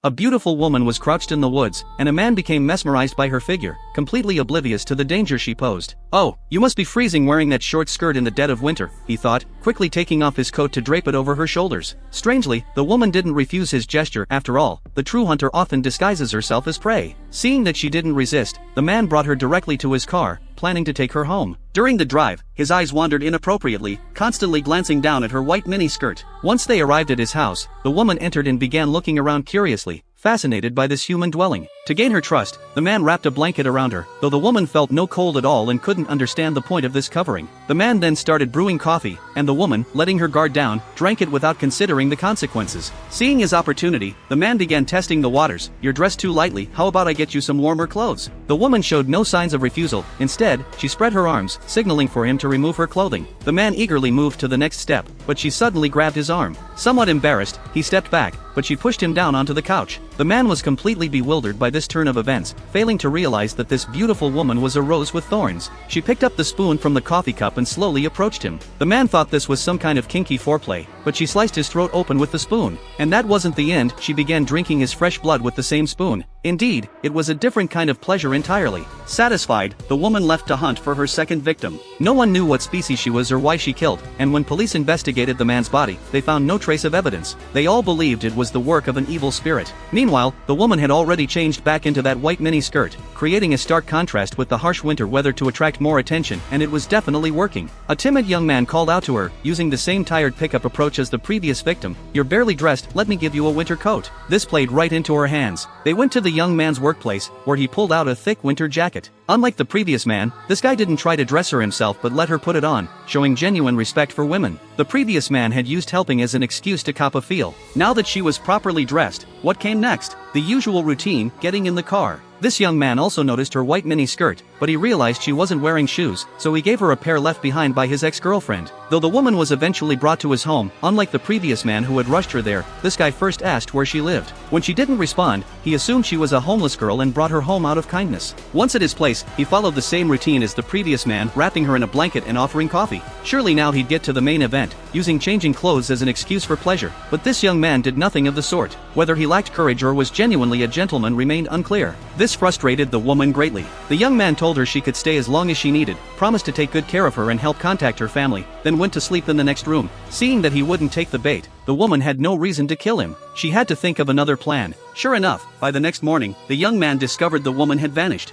A beautiful woman was crouched in the woods, and a man became mesmerized by her figure, completely oblivious to the danger she posed. "Oh, you must be freezing wearing that short skirt in the dead of winter," he thought, quickly taking off his coat to drape it over her shoulders. Strangely, the woman didn't refuse his gesture. After all, the true hunter often disguises herself as prey. Seeing that she didn't resist, the man brought her directly to his car, planning to take her home. During the drive, his eyes wandered inappropriately, constantly glancing down at her white miniskirt. Once they arrived at his house, the woman entered and began looking around curiously, fascinated by this human dwelling. To gain her trust, the man wrapped a blanket around her, though the woman felt no cold at all and couldn't understand the point of this covering. The man then started brewing coffee, and the woman, letting her guard down, drank it without considering the consequences. Seeing his opportunity, the man began testing the waters. "You're dressed too lightly, how about I get you some warmer clothes?" The woman showed no signs of refusal. Instead, she spread her arms, signaling for him to remove her clothing. The man eagerly moved to the next step, but she suddenly grabbed his arm. Somewhat embarrassed, he stepped back, but she pushed him down onto the couch. The man was completely bewildered by this turn of events, failing to realize that this beautiful woman was a rose with thorns. She picked up the spoon from the coffee cup and slowly approached him. The man thought this was some kind of kinky foreplay, but she sliced his throat open with the spoon. And that wasn't the end, she began drinking his fresh blood with the same spoon. Indeed, it was a different kind of pleasure entirely. Satisfied, the woman left to hunt for her second victim. No one knew what species she was or why she killed, and when police investigated the man's body, they found no trace of evidence. They all believed it was the work of an evil spirit. Meanwhile, the woman had already changed back into that white mini skirt, creating a stark contrast with the harsh winter weather to attract more attention, and it was definitely working. A timid young man called out to her, using the same tired pickup approach as the previous victim. "You're barely dressed, let me give you a winter coat." This played right into her hands. They went to the young man's workplace, where he pulled out a thick winter jacket. Unlike the previous man, this guy didn't try to dress her himself but let her put it on, showing genuine respect for women. The previous man had used helping as an excuse to cop a feel. Now that she was properly dressed, what came next? The usual routine, getting in the car. This young man also noticed her white mini skirt, but he realized she wasn't wearing shoes, so he gave her a pair left behind by his ex-girlfriend. Though the woman was eventually brought to his home, unlike the previous man who had rushed her there, this guy first asked where she lived. When she didn't respond, he assumed she was a homeless girl and brought her home out of kindness. Once at his place, he followed the same routine as the previous man, wrapping her in a blanket and offering coffee. Surely now he'd get to the main event, using changing clothes as an excuse for pleasure. But this young man did nothing of the sort. Whether he lacked courage or was genuinely a gentleman remained unclear. This frustrated the woman greatly. The young man told her she could stay as long as she needed, promised to take good care of her and help contact her family, then went to sleep in the next room. Seeing that he wouldn't take the bait, the woman had no reason to kill him. She had to think of another plan. Sure enough, by the next morning, the young man discovered the woman had vanished.